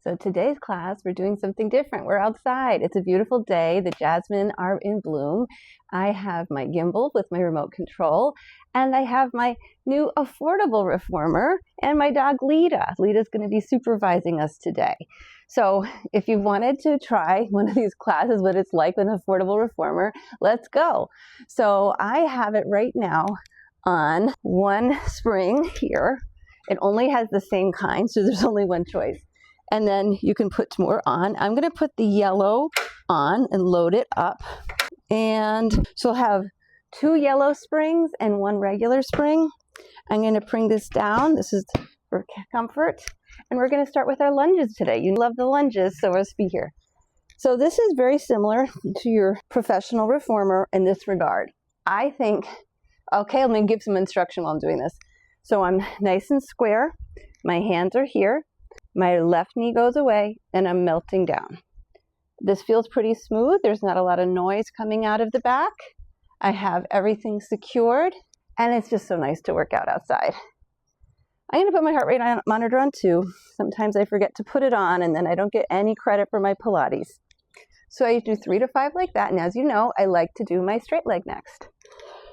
So today's class, we're doing something different. We're outside. It's a beautiful day. The jasmine are in bloom. I have my gimbal with my remote control, and I have my new affordable reformer and my dog Lita. Lita's going to be supervising us today. So if you wanted to try one of these classes, what it's like with an affordable reformer, let's go. So I have it right now on one spring here. It only has the same kind, so there's only one choice. And then you can put more on. I'm going to put the yellow on and load it up. And so I'll have 2 yellow springs and 1 regular spring. I'm going to bring this down. This is for comfort. And we're going to start with our lunges today. You love the lunges, so let's be here. So this is very similar to your professional reformer in this regard. I think, okay, let me give some instruction while I'm doing this. So I'm nice and square. My hands are here. My left knee goes away, and I'm melting down. This feels pretty smooth. There's not a lot of noise coming out of the back. I have everything secured, and it's just so nice to work out outside. I'm going to put my heart rate monitor on too. Sometimes I forget to put it on, and then I don't get any credit for my Pilates. So I do 3 to 5 like that, and as you know, I like to do my straight leg next.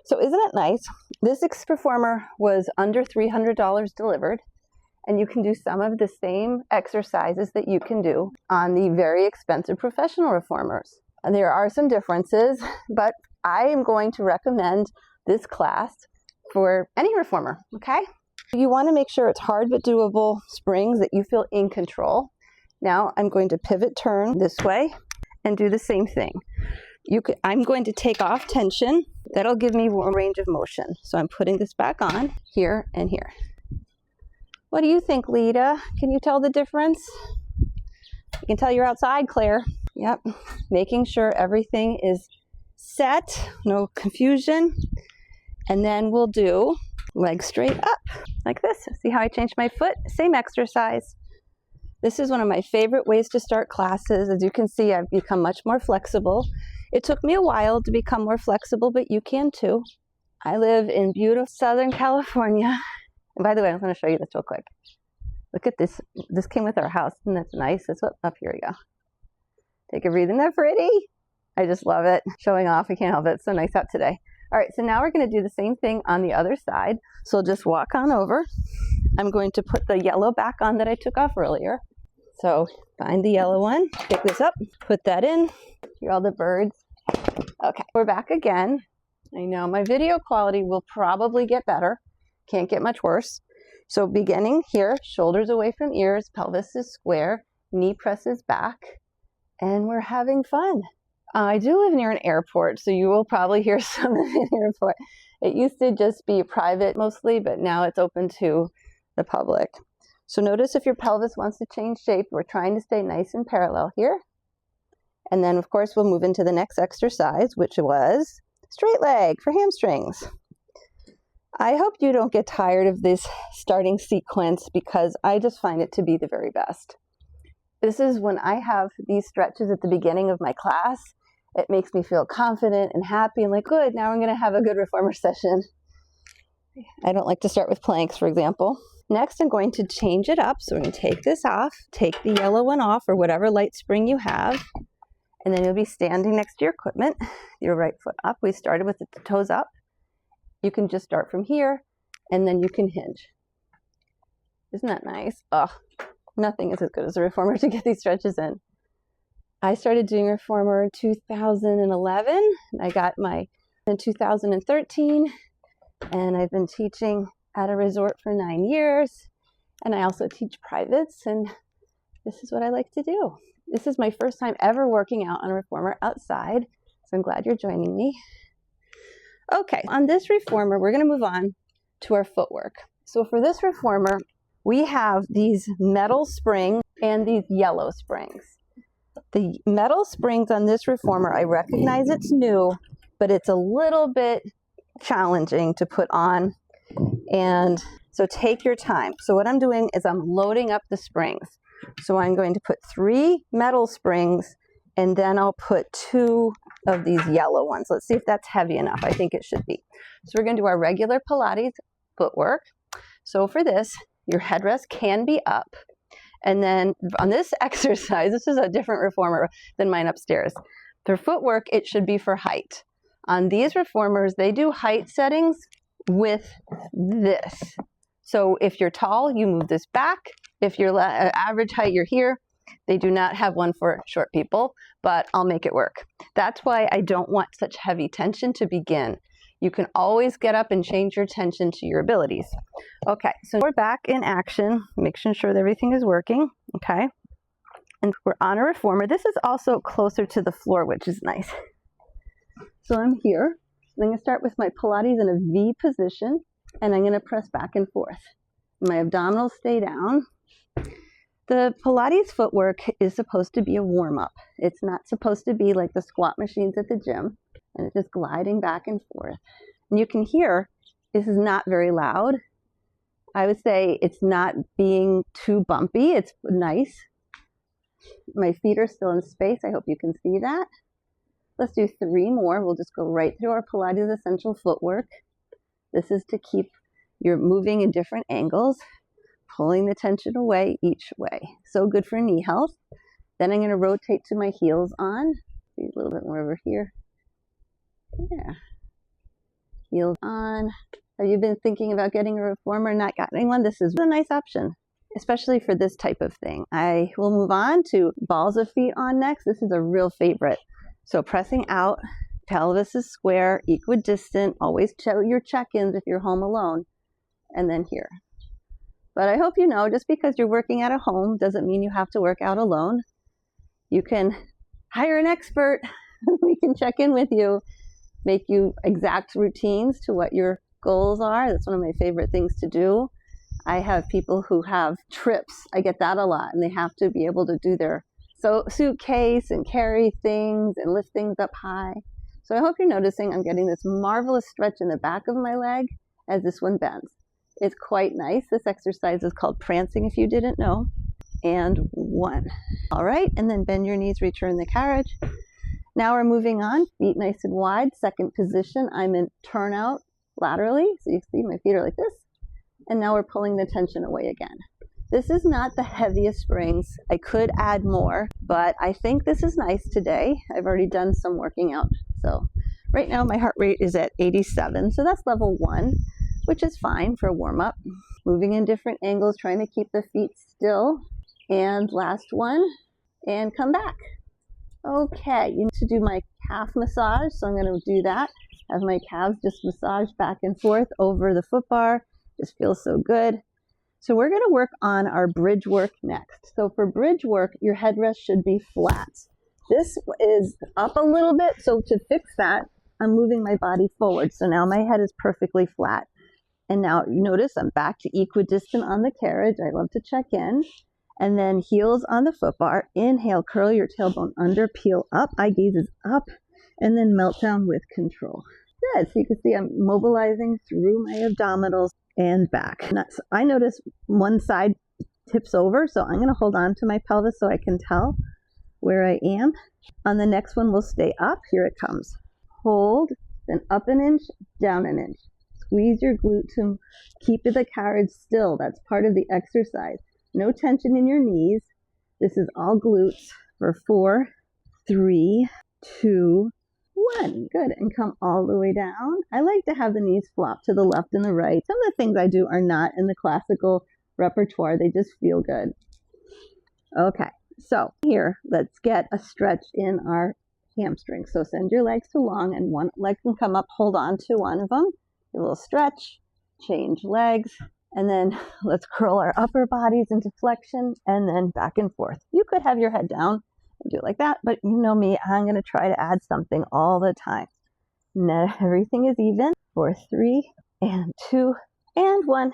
So isn't it nice? This reformer was under $300 delivered. And you can do some of the same exercises that you can do on the very expensive professional reformers. And there are some differences, but I am going to recommend this class for any reformer, okay? You want to make sure it's hard but doable springs that you feel in control. Now I'm going to pivot turn this way and do the same thing. I'm going to take off tension. That'll give me more range of motion. So I'm putting this back on here and here. What do you think, Lita? Can you tell the difference? You can tell you're outside, Claire. Yep. Making sure everything is set, no confusion. And then we'll do legs straight up, like this. See how I changed my foot? Same exercise. This is one of my favorite ways to start classes. As you can see, I've become much more flexible. It took me a while to become more flexible, but you can too. I live in beautiful Southern California. And by the way, I'm going to show you this real quick. Look at this. This came with our house, and that's nice. It's up here we go. Take a breathe. Isn't that pretty? I just love it. Showing off. I can't help it. It's so nice out today. All right, so now we're going to do the same thing on the other side. So I'll just walk on over. I'm going to put the yellow back on that I took off earlier. So find the yellow one. Pick this up. Put that in. Hear all the birds. Okay, we're back again. I know my video quality will probably get better. Can't get much worse. So beginning here, shoulders away from ears, pelvis is square, knee presses back, and we're having fun. I do live near an airport, so you will probably hear some in the airport. It used to just be private mostly, but now it's open to the public. So notice if your pelvis wants to change shape, we're trying to stay nice and parallel here. And then of course we'll move into the next exercise, which was straight leg for hamstrings. I hope you don't get tired of this starting sequence because I just find it to be the very best. This is when I have these stretches at the beginning of my class. It makes me feel confident and happy and like, good, now I'm going to have a good reformer session. I don't like to start with planks, for example. Next, I'm going to change it up. So we're going to take this off, take the yellow one off or whatever light spring you have, and then you'll be standing next to your equipment, your right foot up. We started with the toes up. You can just start from here, and then you can hinge. Isn't that nice? Oh, nothing is as good as a reformer to get these stretches in. I started doing reformer in 2011. I got my in 2013, and I've been teaching at a resort for 9 years, and I also teach privates, and this is what I like to do. This is my first time ever working out on a reformer outside, so I'm glad you're joining me. Okay, on this reformer, we're going to move on to our footwork. So for this reformer, we have these metal springs and these yellow springs. The metal springs on this reformer, I recognize it's new, but it's a little bit challenging to put on. And so take your time. So what I'm doing is I'm loading up the springs. So I'm going to put 3 metal springs, and then I'll put 2 of these yellow ones. Let's see if that's heavy enough. I think it should be. So we're going to do our regular Pilates footwork. So for this, your headrest can be up, And then on this exercise, this is a different reformer than mine upstairs. For footwork, it should be for height. On these reformers, they do height settings with this. So if you're tall, you move this back. If you're average height, you're here. They do not have one for short people, but I'll make it work. That's why I don't want such heavy tension to begin. You can always get up and change your tension to your abilities. Okay, so we're back in action, making sure that everything is working, okay? And we're on a reformer. This is also closer to the floor, which is nice. So I'm here. I'm going to start with my Pilates in a V position, and I'm going to press back and forth. My abdominals stay down. The Pilates footwork is supposed to be a warm-up. It's not supposed to be like the squat machines at the gym, and it's just gliding back and forth. And you can hear this is not very loud. I would say it's not being too bumpy. It's nice. My feet are still in space. I hope you can see that. Let's do 3 more. We'll just go right through our Pilates essential footwork. This is to keep your moving in different angles, pulling the tension away each way. So good for knee health. Then I'm going to rotate to my heels on. See a little bit more over here. Yeah. Heels on. Have you been thinking about getting a reformer and not gotten one? This is a nice option, especially for this type of thing. I will move on to balls of feet on next. This is a real favorite. So pressing out, pelvis is square, equidistant. Always check your check-ins if you're home alone. And then here. But I hope you know, just because you're working at a home doesn't mean you have to work out alone. You can hire an expert. We can check in with you, make you exact routines to what your goals are. That's one of my favorite things to do. I have people who have trips. I get that a lot, and they have to be able to do their suitcase and carry things and lift things up high. So I hope you're noticing I'm getting this marvelous stretch in the back of my leg as this one bends. It's quite nice. This exercise is called prancing, if you didn't know. And 1. All right, and then bend your knees, return the carriage. Now we're moving on, feet nice and wide. Second position, I'm in turnout laterally. So you see my feet are like this. And now we're pulling the tension away again. This is not the heaviest springs. I could add more, but I think this is nice today. I've already done some working out. So right now my heart rate is at 87. So that's level 1, which is fine for a warm-up. Moving in different angles, trying to keep the feet still. And last one, and come back. Okay, you need to do my calf massage, so I'm going to do that. Have my calves just massage back and forth over the foot bar. Just feels so good. So we're going to work on our bridge work next. So for bridge work, your headrest should be flat. This is up a little bit, so to fix that, I'm moving my body forward. So now my head is perfectly flat. And now you notice I'm back to equidistant on the carriage. I love to check in. And then heels on the foot bar. Inhale, curl your tailbone under, peel up. Eye gaze is up. And then melt down with control. Good. So you can see I'm mobilizing through my abdominals and back. I notice one side tips over, so I'm going to hold on to my pelvis so I can tell where I am. On the next one, we'll stay up. Here it comes. Hold, then up an inch, down an inch. Squeeze your glute to keep the carriage still. That's part of the exercise. No tension in your knees. This is all glutes for 4, 3, 2, 1. Good. And come all the way down. I like to have the knees flop to the left and the right. Some of the things I do are not in the classical repertoire. They just feel good. Okay. So here, let's get a stretch in our hamstring. So send your legs to long, and one leg can come up. Hold on to one of them. A little stretch. Change legs. And then let's curl our upper bodies into flexion and then back and forth. You could have your head down and do it like that, but you know me, I'm going to try to add something all the time. Now everything is even for 3 and 2 and 1.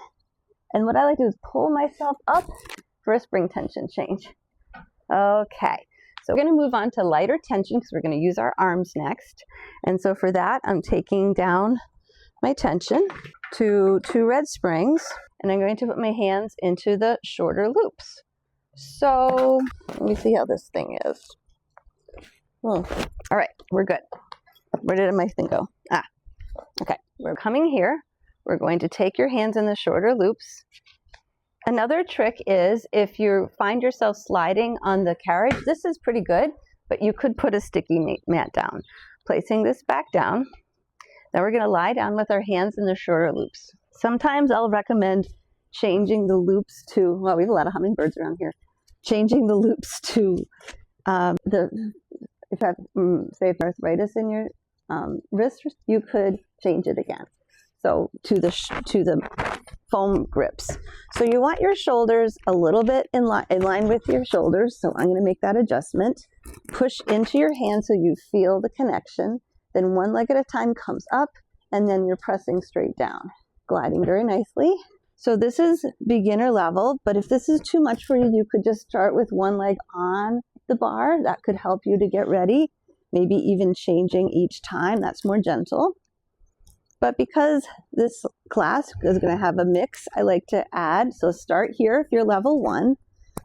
And what I like to do is pull myself up for a spring tension change. Okay, so we're going to move on to lighter tension because we're going to use our arms next. And so for that, I'm taking down my tension to 2 red springs, and I'm going to put my hands into the shorter loops. So let me see how this thing is. All right, we're good. Where did my thing go? Okay, we're coming here. We're going to take your hands in the shorter loops, Another trick is if you find yourself sliding on the carriage, this is pretty good, but you could put a sticky mat down. Placing this back down, then we're going to lie down with our hands in the shorter loops. Sometimes I'll recommend changing the loops to, well, we have a lot of hummingbirds around here, changing the loops to if you have, say, arthritis in your wrist, you could change it again. So to the foam grips. So you want your shoulders a little bit in line with your shoulders. So I'm going to make that adjustment. Push into your hand so you feel the connection. Then one leg at a time comes up, and then you're pressing straight down, gliding very nicely. So this is beginner level, but if this is too much for you, you could just start with one leg on the bar. That could help you to get ready. Maybe even changing each time. That's more gentle. But because this class is going to have a mix, I like to add. So start here if you're level 1.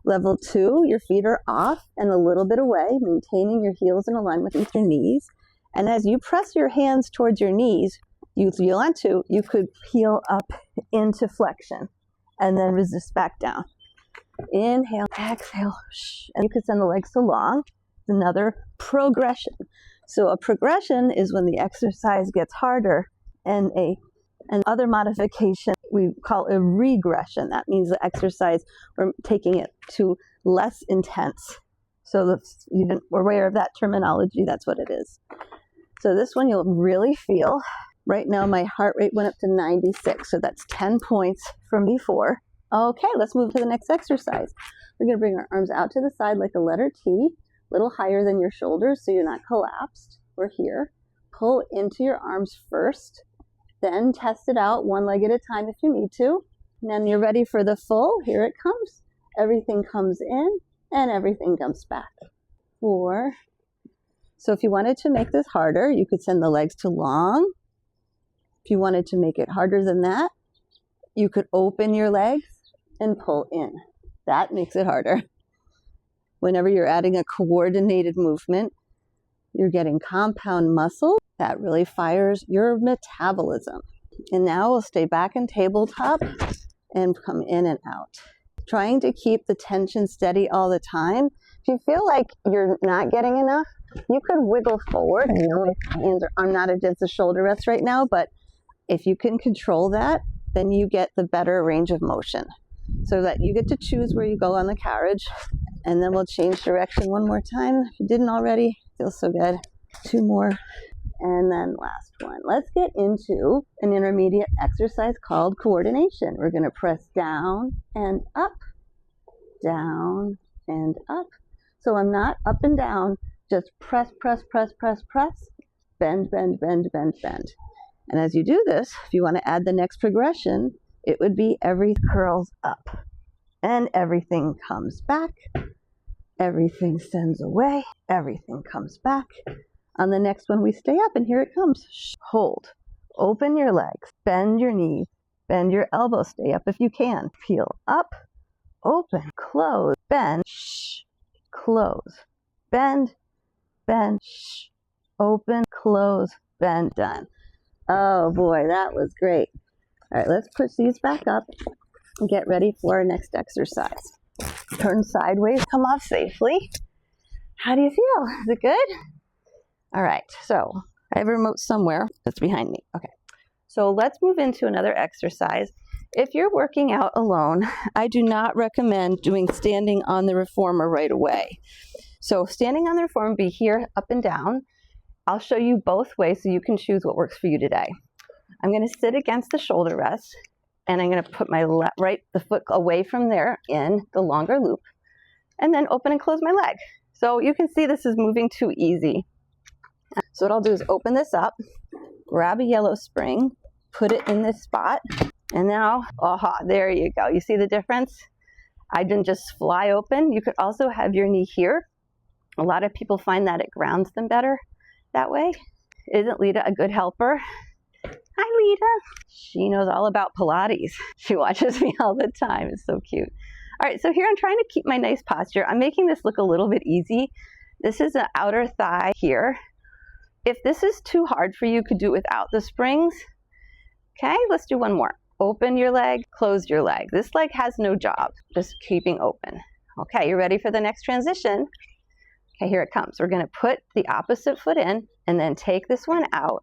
Level 2, your feet are off and a little bit away, maintaining your heels in alignment with your knees. And as you press your hands towards your knees, you could peel up into flexion and then resist back down. Inhale, exhale, and you could send the legs along. Another progression. So a progression is when the exercise gets harder, and other modification we call a regression. That means the exercise, we're taking it to less intense. So you're aware of that terminology, that's what it is. So this one you'll really feel. Right now my heart rate went up to 96, so that's 10 points from before. Okay, let's move to the next exercise. We're going to bring our arms out to the side like a letter T, a little higher than your shoulders so you're not collapsed. We're here. Pull into your arms first. Then test it out one leg at a time if you need to. And then you're ready for the full. Here it comes. Everything comes in and everything comes back. 4. So if you wanted to make this harder, you could send the legs to long. If you wanted to make it harder than that, you could open your legs and pull in. That makes it harder. Whenever you're adding a coordinated movement, you're getting compound muscle. That really fires your metabolism. And now we'll stay back in tabletop and come in and out. Trying to keep the tension steady all the time. If you feel like you're not getting enough, you could wiggle forward. I know my hands I'm not against the shoulder rest right now, but if you can control that, then you get the better range of motion. So that you get to choose where you go on the carriage. And then we'll change direction one more time. If you didn't already, feels so good. 2 more. And then last one. Let's get into an intermediate exercise called coordination. We're going to press down and up, down and up. So I'm not up and down, just press, press, press, press, press, bend, bend, bend, bend, bend. And as you do this, if you want to add the next progression, it would be everything curls up and everything comes back. Everything sends away. Everything comes back. On the next one, we stay up, and here it comes. Hold. Open your legs. Bend your knees. Bend your elbows. Stay up if you can. Peel up. Open. Close. Bend. Close. Bend. Bend. Open. Close. Bend. Done. Oh boy, that was great. All right, let's push these back up and get ready for our next exercise. Turn sideways. Come off safely. How do you feel? Is it good? All right, so I have a remote somewhere that's behind me. Okay, so let's move into another exercise. If you're working out alone, I do not recommend doing standing on the reformer right away. So standing on the reformer would be here, up and down. I'll show you both ways so you can choose what works for you today. I'm going to sit against the shoulder rest, and I'm going to put my the foot away from there in the longer loop, and then open and close my leg. So you can see this is moving too easy. So what I'll do is open this up, grab a yellow spring, put it in this spot, and now, aha, there you go. You see the difference? I didn't just fly open. You could also have your knee here. A lot of people find that it grounds them better that way. Isn't Lita a good helper? Hi, Lita. She knows all about Pilates. She watches me all the time. It's so cute. All right, so here I'm trying to keep my nice posture. I'm making this look a little bit easy. This is an outer thigh here. If this is too hard for you, you could do it without the springs. Okay, let's do one more. open your leg, close your leg. This leg has no job, just keeping open. Okay, you ready for the next transition? Okay, here it comes. We're gonna put the opposite foot in and then take this one out.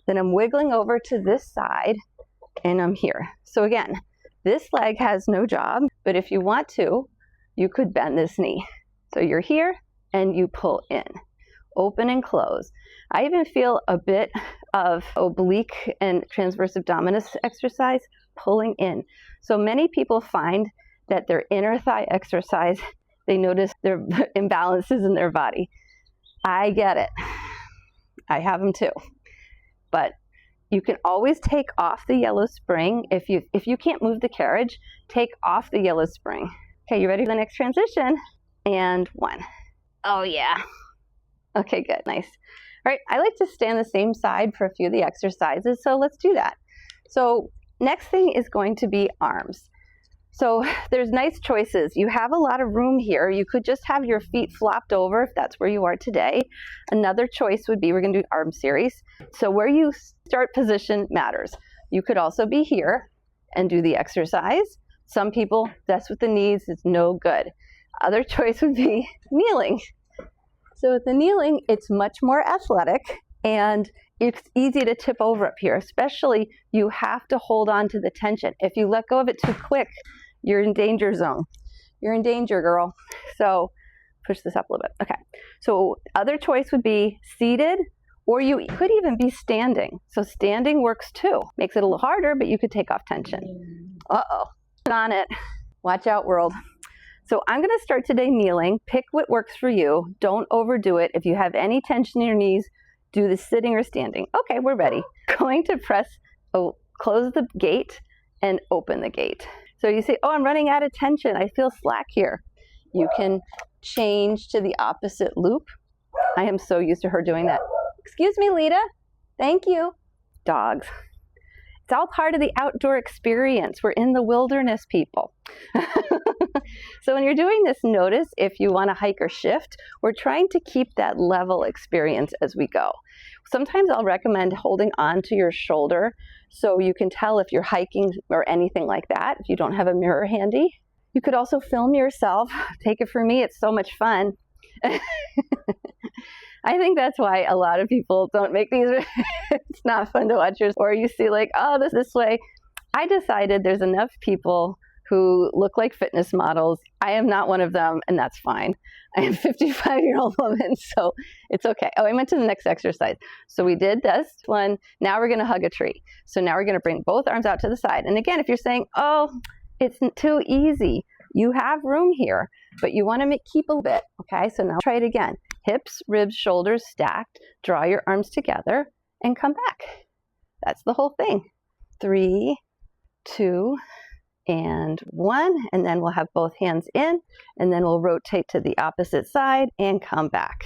Then I'm wiggling over to this side and I'm here. So again, this leg has no job, but if you want to, you could bend this knee. So you're here and you pull in, open and close. I even feel a bit of oblique and transverse abdominis exercise pulling in. So many people find that their inner thigh exercise, they notice their imbalances in their body. I get it. I have them too. But you can always take off the yellow spring. If you can't move the carriage, take off the yellow spring. Okay, you ready for the next transition? And 1. Oh yeah. Okay, good, nice. All right, I like to stand the same side for a few of the exercises, so let's do that. So next thing is going to be arms. So there's nice choices. You have a lot of room here. You could just have your feet flopped over if that's where you are today. Another choice would be, we're gonna do arm series. So where you start position matters. You could also be here and do the exercise. Some people, that's with the knees, is no good. Other choice would be kneeling. So with the kneeling, it's much more athletic and it's easy to tip over up here, especially you have to hold on to the tension. If you let go of it too quick, you're in danger zone. You're in danger, girl. So push this up a little bit. Okay. So other choice would be seated, or you could even be standing. So standing works too. Makes it a little harder, but you could take off tension. Uh-oh. Get on it. Watch out, world. So I'm going to start today kneeling. Pick what works for you. Don't overdo it. If you have any tension in your knees, do the sitting or standing. Okay, we're ready. Going to close the gate and open the gate. So you say, oh, I'm running out of tension. I feel slack here. You can change to the opposite loop. I am so used to her doing that. Excuse me, Lita. Thank you. Dogs. It's all part of the outdoor experience. We're in the wilderness, people. So when you're doing this, notice if you want to hike or shift, we're trying to keep that level experience as we go. Sometimes I'll recommend holding on to your shoulder so you can tell if you're hiking or anything like that, if you don't have a mirror handy. You could also film yourself. Take it from me, it's so much fun. I think that's why a lot of people don't make these. It's not fun to watch yours, or you see like, oh, this way. I decided there's enough people who look like fitness models. I am not one of them, and that's fine. I am a 55-year-old woman, so it's okay. Oh, I went to the next exercise. So we did this one. Now we're going to hug a tree. So now we're going to bring both arms out to the side. And again, if you're saying, oh, it's too easy, you have room here, but you want to keep a bit. Okay, so now try it again. Hips, ribs, shoulders stacked. Draw your arms together and come back. That's the whole thing. 3, 2, and 1, and then we'll have both hands in, and then we'll rotate to the opposite side and come back.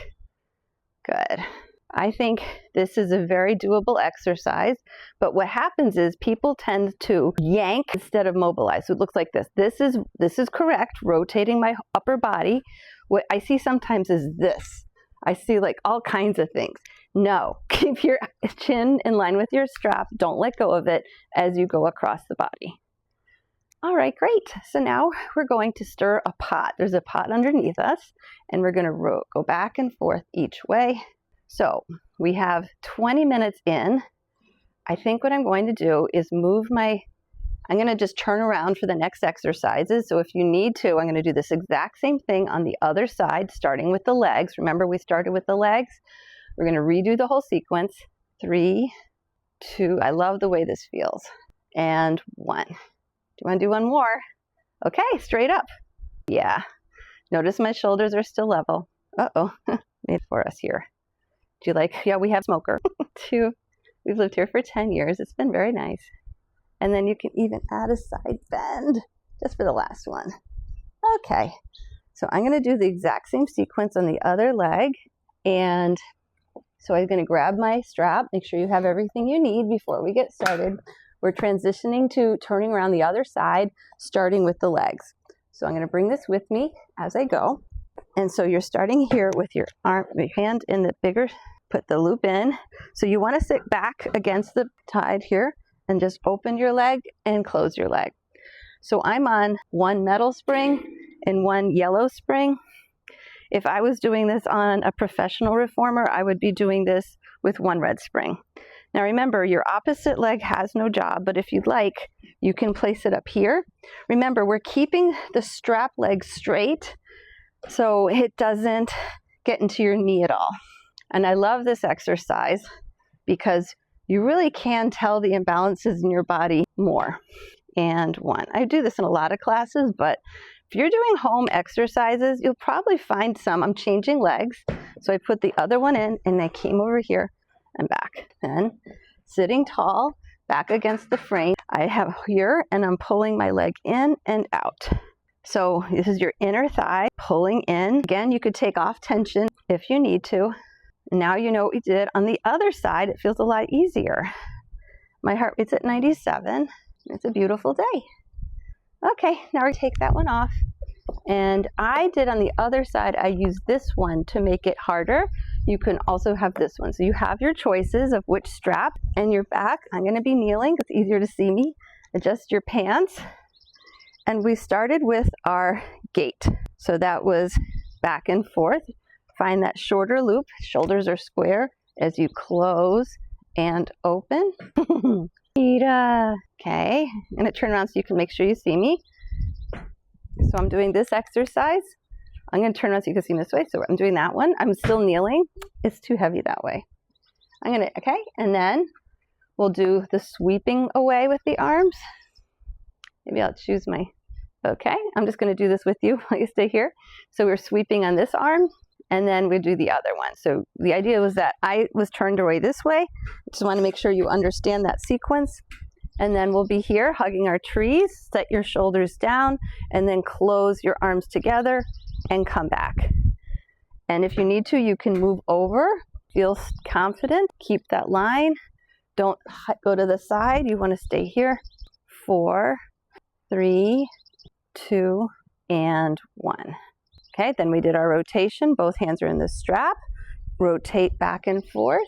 Good. I think this is a very doable exercise, but what happens is people tend to yank instead of mobilize. So it looks like this. This is correct, rotating my upper body. What I see sometimes is this. I see like all kinds of things. No, keep your chin in line with your strap. Don't let go of it as you go across the body. All right, great. So now we're going to stir a pot. There's a pot underneath us, and we're going to go back and forth each way. So we have 20 minutes in. I think what I'm going to do is I'm going to just turn around for the next exercises. So if you need to, I'm going to do this exact same thing on the other side, starting with the legs. Remember, we started with the legs. We're going to redo the whole sequence. 3, 2, I love the way this feels. And 1. Do you want to do one more? Okay, straight up. Yeah. Notice my shoulders are still level. Uh-oh, made for us here. Do you like, yeah, we have smoker. 2, we've lived here for 10 years. It's been very nice. And then you can even add a side bend just for the last one. Okay, so I'm going to do the exact same sequence on the other leg. And so I'm going to grab my strap, make sure you have everything you need before we get started. We're transitioning to turning around the other side, starting with the legs. So I'm going to bring this with me as I go. And so you're starting here with your hand in the bigger, put the loop in. So you want to sit back against the side here and just open your leg and close your leg. So I'm on one metal spring and one yellow spring. If I was doing this on a professional reformer, I would be doing this with one red spring. Now remember, your opposite leg has no job, but if you'd like, you can place it up here. Remember, we're keeping the strap leg straight so it doesn't get into your knee at all. And I love this exercise because you really can tell the imbalances in your body more. And one. I do this in a lot of classes, but if you're doing home exercises, you'll probably find some. I'm changing legs. So I put the other one in and I came over here and back. Then sitting tall, back against the frame. I have here and I'm pulling my leg in and out. So this is your inner thigh pulling in. Again, you could take off tension if you need to. And now you know what we did. On the other side, it feels a lot easier. My heart rate's at 97. It's a beautiful day. Okay, now we take that one off. And I did on the other side, I used this one to make it harder. You can also have this one. So you have your choices of which strap and your back. I'm going to be kneeling. It's easier to see me. Adjust your pants. And we started with our gait. So that was back and forth. Find that shorter loop. Shoulders are square as you close and open. Okay, I'm going to turn around so you can make sure you see me. So I'm doing this exercise. I'm going to turn around so you can see me this way. So I'm doing that one. I'm still kneeling. It's too heavy that way. Okay, and then we'll do the sweeping away with the arms. Maybe I'll choose okay, I'm just going to do this with you while you stay here. So we're sweeping on this arm, and then we do the other one. So the idea was that I was turned away this way. I just want to make sure you understand that sequence. And then we'll be here hugging our trees, set your shoulders down, and then close your arms together and come back. And if you need to, you can move over. Feel confident. Keep that line. Don't go to the side. You want to stay here. 4, 3, 2, and 1. Okay, then we did our rotation. Both hands are in the strap. Rotate back and forth.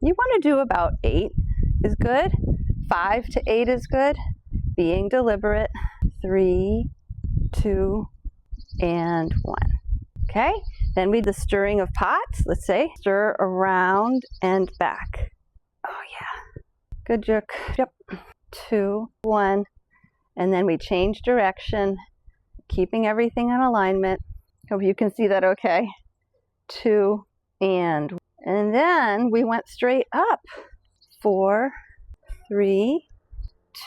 You want to do about 8 is good. 5 to 8 is good. Being deliberate. 3, 2, and 1. Okay, then we do the stirring of pots. Let's say stir around and back. Oh yeah, good jerk. Yep. 2, 1, and then we change direction, keeping everything in alignment. Hope you can see that okay. 2, and then we went straight up. 4, 3,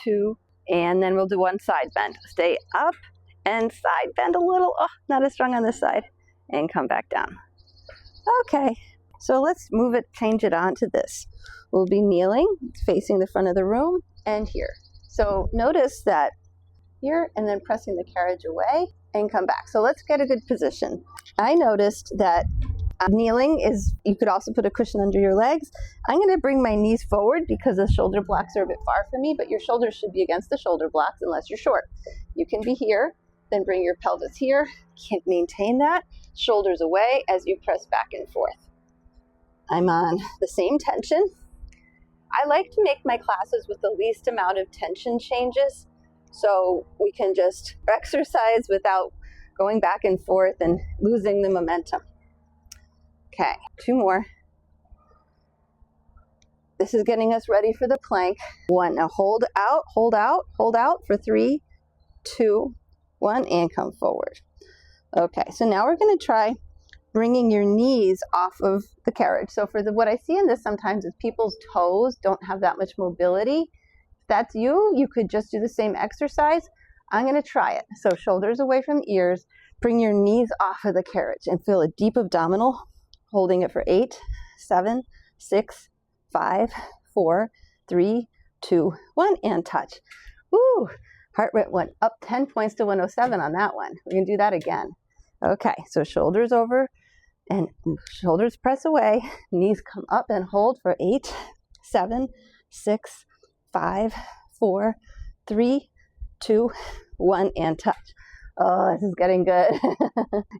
2, and then we'll do one side bend. Stay up and side bend a little. Oh, not as strong on this side. And come back down. Okay, so let's move it, change it on to this. We'll be kneeling, facing the front of the room, and here. So notice that here, and then pressing the carriage away, and come back. So let's get a good position. I noticed that kneeling is, you could also put a cushion under your legs. I'm going to bring my knees forward because the shoulder blocks are a bit far from me, but your shoulders should be against the shoulder blocks unless you're short. You can be here, then bring your pelvis here. Can't maintain that. Shoulders away as you press back and forth. I'm on the same tension. I like to make my classes with the least amount of tension changes so we can just exercise without going back and forth and losing the momentum. Okay, 2 more. This is getting us ready for the plank. 1, now hold out for 3, 2, 1, and come forward. Okay, so now we're going to try bringing your knees off of the carriage. So for what I see in this sometimes is people's toes don't have that much mobility. If that's you, you could just do the same exercise. I'm going to try it. So shoulders away from the ears, bring your knees off of the carriage and feel a deep abdominal, holding it for 8, 7, 6, 5, 4, 3, 2, 1, and touch. Woo! Heart rate went up 10 points to 107 on that one. We're going to do that again. Okay, so shoulders over and shoulders press away. Knees come up and hold for 8, 7, 6, 5, 4, 3, 2, 1, and touch. Oh, this is getting good.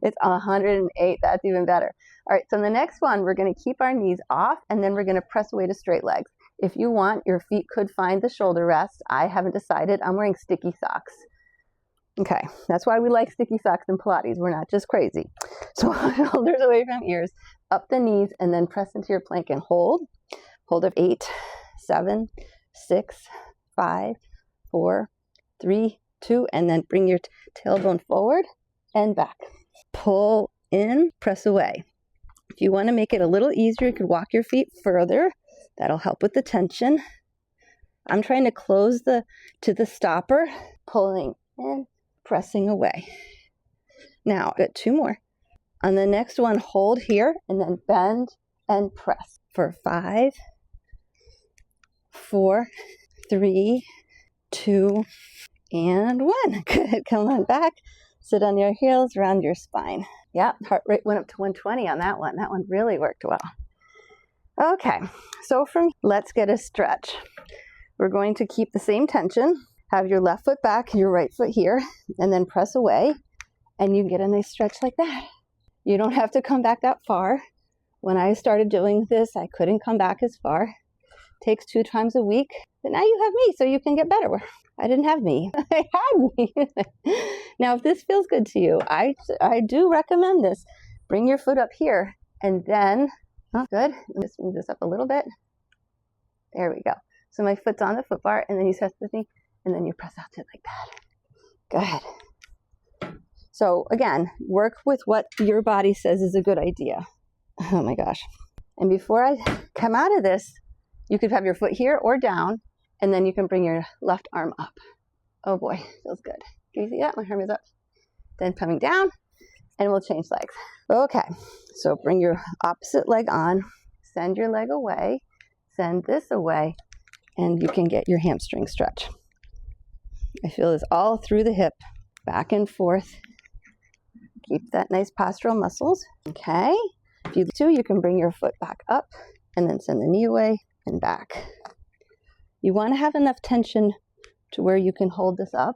It's 108. That's even better. All right, so in the next one, we're going to keep our knees off, and then we're going to press away to straight legs. If you want, your feet could find the shoulder rest. I haven't decided. I'm wearing sticky socks. Okay, that's why we like sticky socks in Pilates. We're not just crazy. So shoulders away from ears, up the knees, and then press into your plank and hold. Hold of 8, 7, 6, 5, 4, 3, 2, and then bring your tailbone forward and back. Pull in, press away. If you want to make it a little easier, you could walk your feet further. That'll help with the tension. I'm trying to close to the stopper, pulling in, pressing away. Now, I've got 2 more. On the next one, hold here and then bend and press for 5, 4, 3, 2, and 1. Good. Come on back. Sit on your heels, round your spine. Yeah, heart rate went up to 120 on that one. That one really worked well. Okay, so let's get a stretch. We're going to keep the same tension. Have your left foot back, your right foot here, and then press away, and you get a nice stretch like that. You don't have to come back that far. When I started doing this, I couldn't come back as far. It takes 2 times a week, but now you have me, so you can get better. I didn't have me. I had me. Now, if this feels good to you, I do recommend this. Bring your foot up here, and then, oh, good. Just move this up a little bit. There we go. So my foot's on the foot bar, and then you press with me, and then you press out to it like that. Good. So again, work with what your body says is a good idea. Oh my gosh. And before I come out of this, you could have your foot here or down, and then you can bring your left arm up. Oh boy, feels good. Can you see that? My arm is up. Then coming down, and we'll change legs. Okay, so bring your opposite leg on, send your leg away, send this away, and you can get your hamstring stretch. I feel this all through the hip, back and forth. Keep that nice postural muscles. Okay, if you do, you can bring your foot back up and then send the knee away and back. You want to have enough tension to where you can hold this up,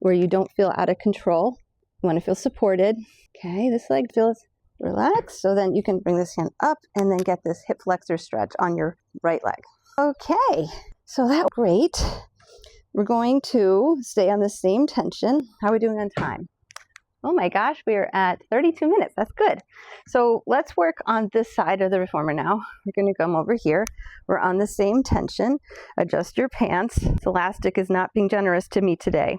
where you don't feel out of control. You want to feel supported. Okay, this leg feels relaxed, so then you can bring this hand up and then get this hip flexor stretch on your right leg. Okay, so that's great. We're going to stay on the same tension. How are we doing on time? Oh my gosh, we are at 32 minutes. That's good. So let's work on this side of the reformer now. We're going to come over here. We're on the same tension. Adjust your pants. This elastic is not being generous to me today.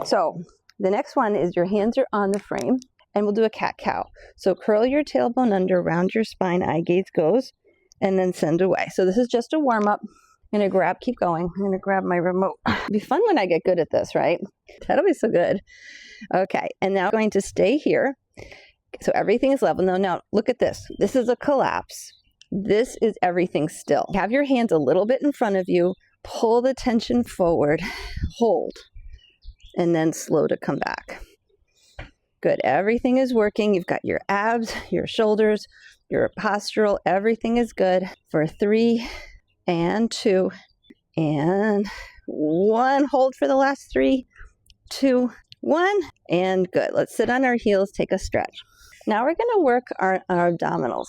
So the next one is your hands are on the frame, and we'll do a cat-cow. So curl your tailbone under, round your spine, eye gaze goes, and then send away. So this is just a warm-up. I'm going to keep going. I'm going to grab my remote. It'll be fun when I get good at this, right? That'll be so good. Okay, and now I'm going to stay here. So everything is level. Now look at this. This is a collapse. This is everything still. Have your hands a little bit in front of you. Pull the tension forward. Hold. And then slow to come back. Good. Everything is working. You've got your abs, your shoulders, your postural. Everything is good. For 3 and 2 and 1. Hold for the last 3, 2, 1, and good. Let's sit on our heels, take a stretch. Now we're going to work our abdominals.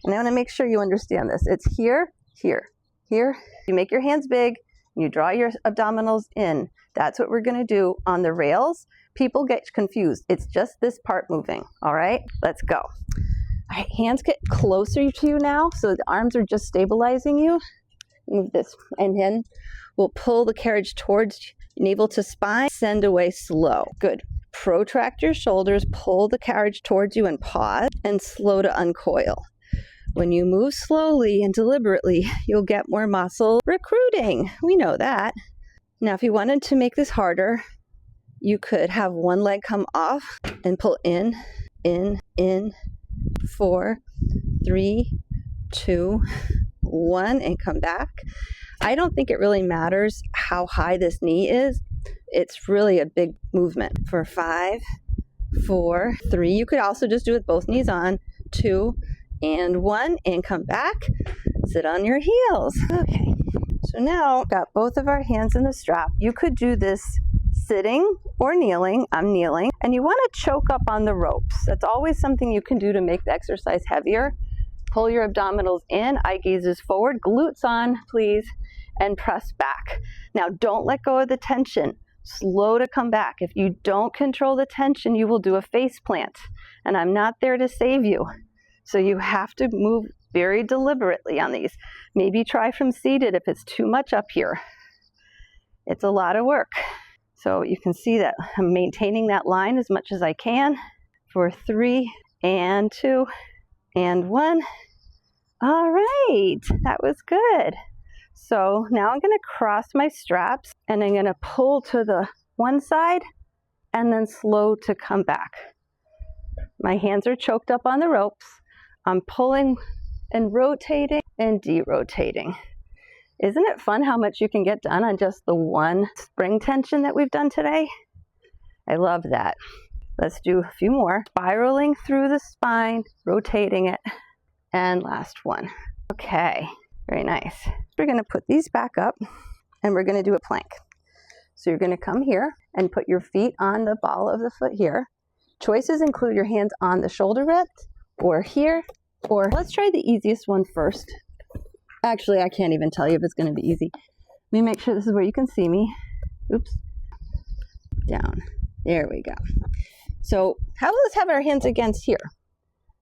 And I want to make sure you understand this. It's here, here, here. You make your hands big, and you draw your abdominals in. That's what we're going to do on the rails. People get confused. It's just this part moving. All right, let's go. All right, hands get closer to you now, so the arms are just stabilizing you. Move this, and then we'll pull the carriage towards navel to spine, send away slow. Good. Protract your shoulders, pull the carriage towards you and pause, and slow to uncoil. When you move slowly and deliberately, you'll get more muscle recruiting. We know that. Now, if you wanted to make this harder, you could have one leg come off and pull in, 4, 3, 2, 1, and come back. I don't think it really matters how high this knee is. It's really a big movement. For 5, 4, 3. You could also just do it with both knees on. 2 and 1, and come back. Sit on your heels. Okay. So now, got both of our hands in the strap. You could do this sitting or kneeling. I'm kneeling. And you want to choke up on the ropes. That's always something you can do to make the exercise heavier. Pull your abdominals in, eye gazes forward, glutes on, please, and press back. Now, don't let go of the tension. Slow to come back. If you don't control the tension, you will do a face plant, and I'm not there to save you. So you have to move very deliberately on these. Maybe try from seated if it's too much up here. It's a lot of work. So you can see that I'm maintaining that line as much as I can for 3 and 2 and 1. All right, that was good. So now I'm going to cross my straps and I'm going to pull to the one side and then slow to come back. My hands are choked up on the ropes. I'm pulling and rotating and derotating. Isn't it fun how much you can get done on just the one spring tension that we've done today? I love that. Let's do a few more. Spiraling through the spine, rotating it, and last one. Okay, very nice. We're going to put these back up and we're going to do a plank. So you're going to come here and put your feet on the ball of the foot here. Choices include your hands on the shoulder rest or here, or let's try the easiest one first. Actually, I can't even tell you if it's going to be easy. Let me make sure this is where you can see me. Oops. Down. There we go. So let's have our hands against here.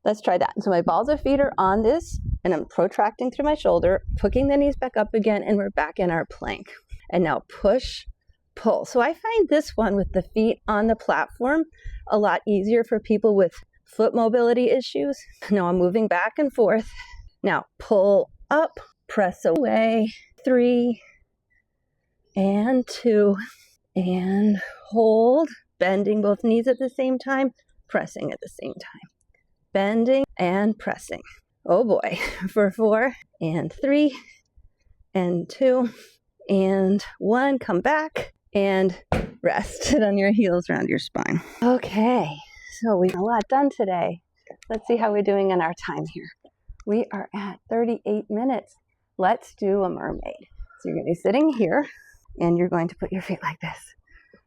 Let's try that. So my balls of feet are on this, and I'm protracting through my shoulder, hooking the knees back up again, and we're back in our plank. And now push, pull. So I find this one with the feet on the platform a lot easier for people with foot mobility issues. Now I'm moving back and forth. Now pull up, press away, 3 and 2, and hold, bending both knees at the same time, pressing at the same time. Bending and pressing. Oh boy, for 4 and 3 and 2 and 1, come back and rest. Sit on your heels around your spine. Okay, so we got a lot done today. Let's see how we're doing in our time here. We are at 38 minutes. Let's do a mermaid. So you're going to be sitting here and you're going to put your feet like this.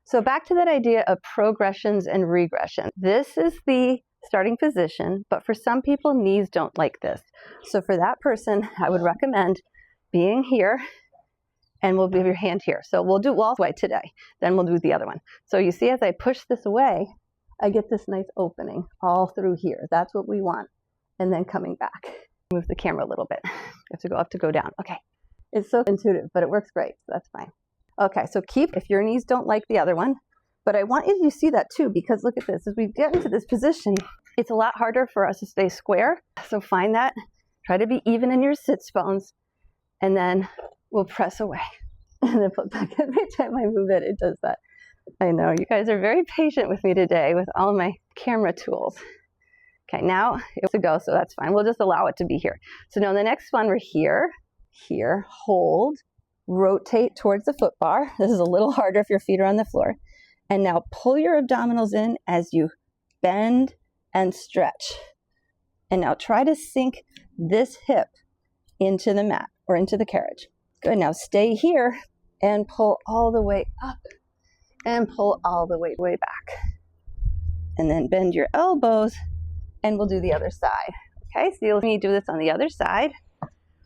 So back to that idea of progressions and regression. This is the starting position, but for some people, knees don't like this. So for that person, I would recommend being here, and we'll give your hand here. So we'll do all the way today, then we'll do the other one. So you see, as I push this away, I get this nice opening all through here. That's what we want. And then coming back. Move the camera a little bit. You have to go up to go down. Okay. It's so intuitive, but it works great. So that's fine. Okay, so keep, if your knees don't like the other one, but I want you to see that too, because look at this. As we get into this position, it's a lot harder for us to stay square. So find that. Try to be even in your sits bones, and then we'll press away. And then put back. Every time I move it, it does that. I know, you guys are very patient with me today with all my camera tools. Okay, now it's to go, so that's fine. We'll just allow it to be here. So now the next one, we're here, hold, rotate towards the foot bar. This is a little harder if your feet are on the floor. And now pull your abdominals in as you bend and stretch. And now try to sink this hip into the mat or into the carriage. Good, now stay here and pull all the way up and pull all the way back. And then bend your elbows. And we'll do the other side. Okay, so you'll let me do this on the other side.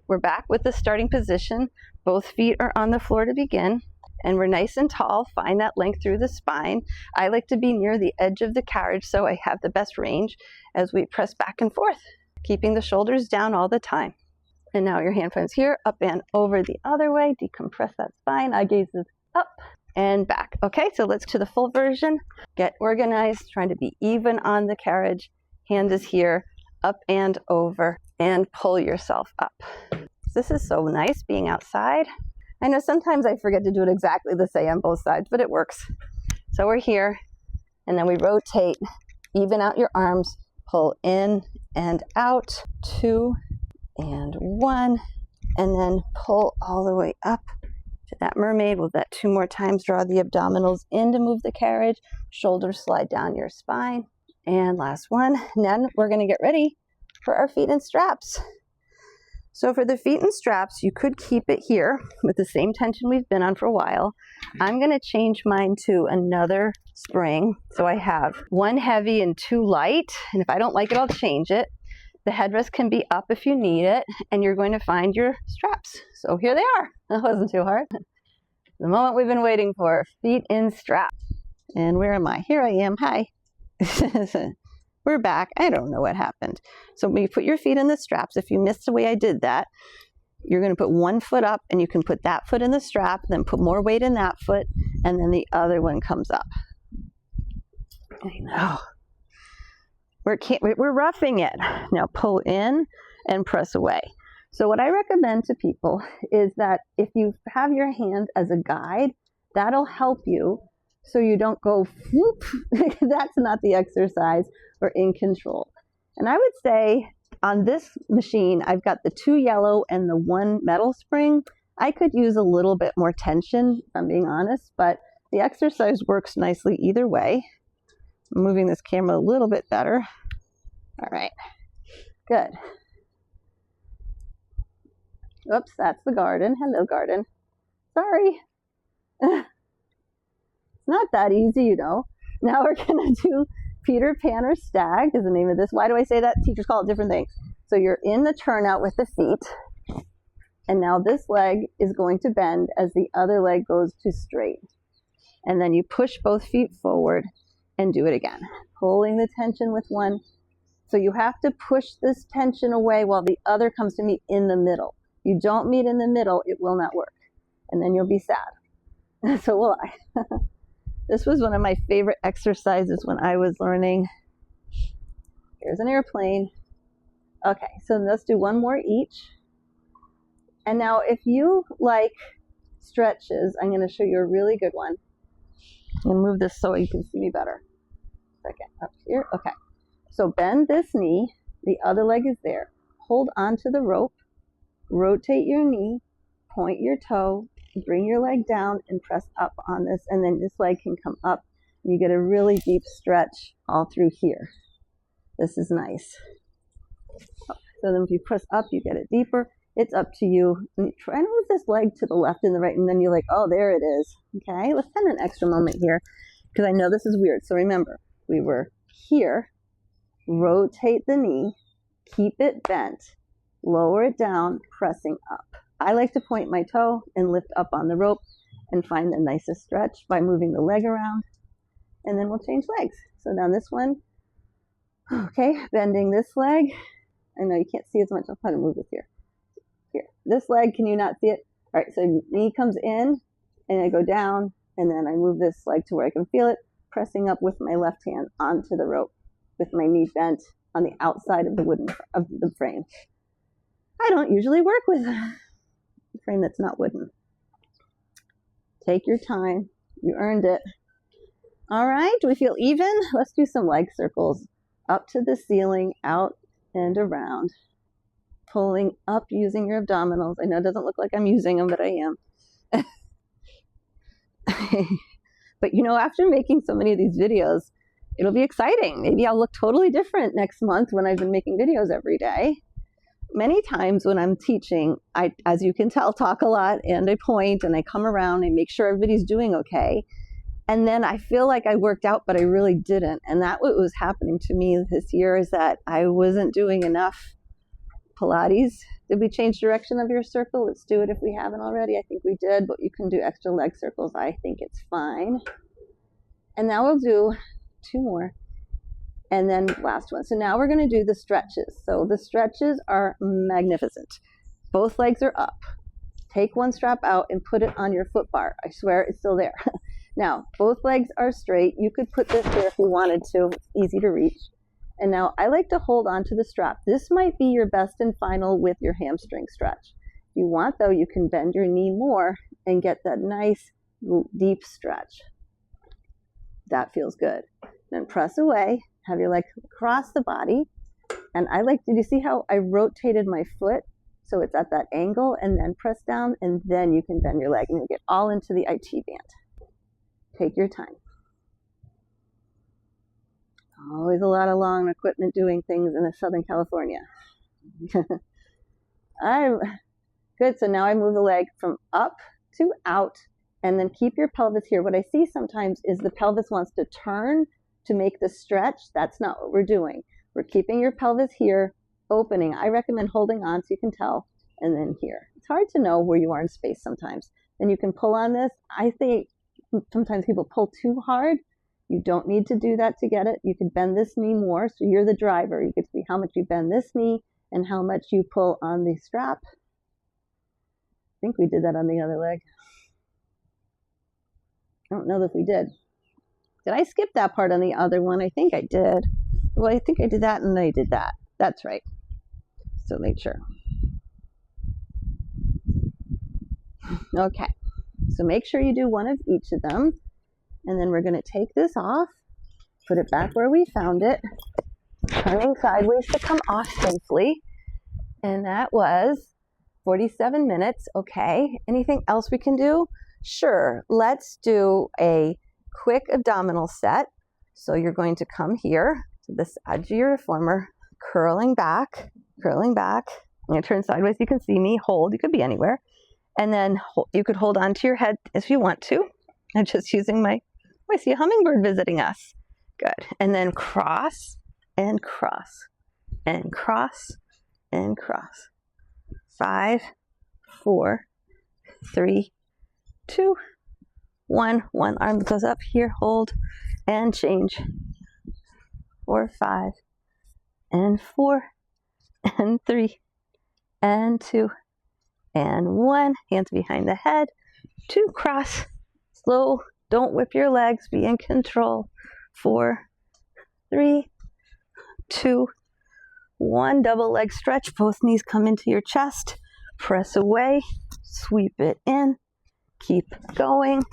We're back with the starting position. Both feet are on the floor to begin. And we're nice and tall. Find that length through the spine. I like to be near the edge of the carriage so I have the best range as we press back and forth, keeping the shoulders down all the time. And now your hand finds here, up and over the other way. Decompress that spine. Eye gazes up and back. Okay, so let's to the full version. Get organized, trying to be even on the carriage. Hand is here, up and over, and pull yourself up. This is so nice being outside. I know sometimes I forget to do it exactly the same on both sides, but it works. So we're here, and then we rotate, even out your arms, pull in and out, 2 and 1, and then pull all the way up to that mermaid. We'll do that 2 more times. Draw the abdominals in to move the carriage, shoulders slide down your spine. And last one, and then we're going to get ready for our feet and straps. So for the feet and straps, you could keep it here with the same tension we've been on for a while. I'm going to change mine to another spring. So I have 1 heavy and 2 light. And if I don't like it, I'll change it. The headrest can be up if you need it, and you're going to find your straps. So here they are. That wasn't too hard. The moment we've been waiting for, feet in straps. And where am I? Here I am. Hi. We're back. I don't know what happened. So when you put your feet in the straps, if you missed the way I did that, you're going to put one foot up, and you can put that foot in the strap, then put more weight in that foot, and then the other one comes up. I know. We're roughing it. Now pull in and press away. So what I recommend to people is that if you have your hand as a guide, that'll help you so you don't go whoop. That's not the exercise. We're in control. And I would say on this machine, I've got the 2 yellow and the 1 metal spring. I could use a little bit more tension, if I'm being honest, but the exercise works nicely either way. I'm moving this camera a little bit better. All right, good. Oops, that's the garden. Hello, garden. Sorry. It's not that easy, you know. Now we're gonna do Peter Pan or Stag is the name of this. Why do I say that? Teachers call it different things. So you're in the turnout with the feet, and now this leg is going to bend as the other leg goes to straight. And then you push both feet forward and do it again, pulling the tension with one. So you have to push this tension away while the other comes to meet in the middle. You don't meet in the middle, it will not work. And then you'll be sad. So will I. This was one of my favorite exercises when I was learning. Here's an airplane. Okay, so let's do one more each. And now if you like stretches, I'm going to show you a really good one. I'm going to move this so you can see me better. Second, up here. Okay. So bend this knee, the other leg is there. Hold onto the rope, rotate your knee, point your toe, bring your leg down and press up on this, and then this leg can come up and you get a really deep stretch all through here. This is nice. So then if you press up, you get it deeper. It's up to you. And try and move this leg to the left and the right, and then you're like, oh, there it is. Okay, let's spend an extra moment here because I know this is weird. So remember, we were here. Rotate the knee, keep it bent, lower it down, pressing up. I like to point my toe and lift up on the rope and find the nicest stretch by moving the leg around, and then we'll change legs. So down this one, okay, bending this leg. I know you can't see as much, I'll try to move this here. Here, this leg, can you not see it? All right, so knee comes in, and I go down, and then I move this leg to where I can feel it, pressing up with my left hand onto the rope, with my knee bent on the outside of the frame. I don't usually work with a frame that's not wooden. Take your time. You earned it. All right, do we feel even? Let's do some leg circles. Up to the ceiling, out and around. Pulling up using your abdominals. I know it doesn't look like I'm using them, but I am. But you know, after making so many of these videos, it'll be exciting. Maybe I'll look totally different next month when I've been making videos every day. Many times when I'm teaching, I, as you can tell, talk a lot and I point and I come around and make sure everybody's doing okay. And then I feel like I worked out, but I really didn't. And that what was happening to me this year is that I wasn't doing enough Pilates. Did we change direction of your circle? Let's do it if we haven't already. I think we did, but you can do extra leg circles. I think it's fine. And now we'll do 2 more. And then last one. So now we're going to do the stretches. So the stretches are magnificent. Both legs are up. Take one strap out and put it on your foot bar. I swear it's still there. Now, both legs are straight. You could put this there if you wanted to. It's easy to reach. And now I like to hold on to the strap. This might be your best and final with your hamstring stretch. If you want, though, you can bend your knee more and get that nice deep stretch. That feels good. Then press away. Have your leg across the body. And I like, did you see how I rotated my foot? So it's at that angle, and then press down, and then you can bend your leg and you'll get all into the IT band. Take your time. Always a lot of long equipment doing things in Southern California. Good, so now I move the leg from up to out, and then keep your pelvis here. What I see sometimes is the pelvis wants to turn to make the stretch. That's not what we're doing. We're keeping your pelvis here, opening. I recommend holding on so you can tell, and then here. It's hard to know where you are in space sometimes. Then you can pull on this. I think sometimes people pull too hard. You don't need to do that to get it. You can bend this knee more, so you're the driver. You get to see how much you bend this knee and how much you pull on the strap. I think we did that on the other leg. I don't know if we did. Did I skip that part on the other one? I think I did. Well, I think I did that and then I did that. That's right. So make sure. Okay. So make sure you do one of each of them. And then we're going to take this off, put it back where we found it, turning sideways to come off safely. And that was 47 minutes. Okay. Anything else we can do? Sure. Let's do a quick abdominal set. So you're going to come here to this edge of your reformer, curling back, curling back. I'm going to turn sideways. You can see me. Hold. You could be anywhere. And then you could hold onto your head if you want to. I'm just using my, I see a hummingbird visiting us. Good. And then cross and cross and cross and cross. 5, 4, 3, 2, 1. One arm goes up here, hold and change. 4, 5, and 4, and 3, and 2, and 1. Hands behind the head. 2, cross. Slow. Don't whip your legs. Be in control. 4, 3, 2, 1. Double leg stretch. Both knees come into your chest. Press away. Sweep it in. Keep going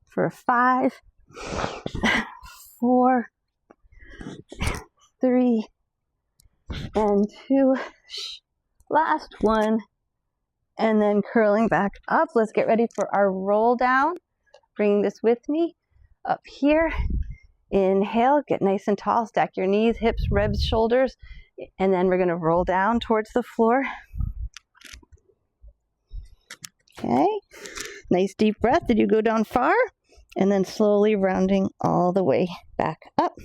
for 5, 4, 3, and 2. Last one. And then curling back up. Let's get ready for our roll down. Bring this with me up here. Inhale, get nice and tall. Stack your knees, hips, ribs, shoulders. And then we're going to roll down towards the floor. Okay. Nice deep breath. Did you go down far? And then slowly rounding all the way back up.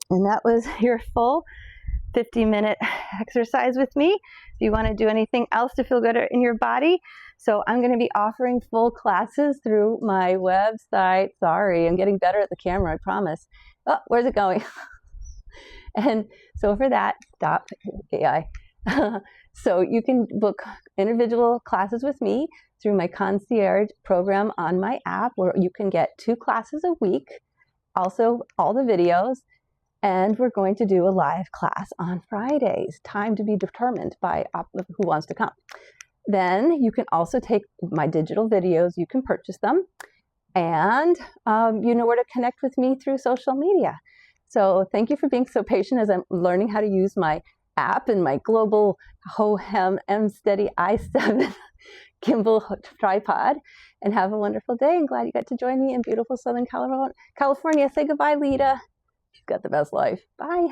And that was your full 50-minute exercise with me. If you want to do anything else to feel good in your body, so I'm going to be offering full classes through my website. Sorry, I'm getting better at the camera, I promise. Oh, where's it going? And so for that, stop AI. So you can book individual classes with me through my concierge program on my app, where you can get 2 classes a week, also all the videos. And we're going to do a live class on Fridays, time to be determined by who wants to come. Then you can also take my digital videos, you can purchase them, and you know where to connect with me through social media. So thank you for being so patient as I'm learning how to use my app and my global Hohem M-Steady i7 gimbal tripod, and have a wonderful day. I'm glad you got to join me in beautiful Southern California. Say goodbye, Lita. She's got the best life. Bye.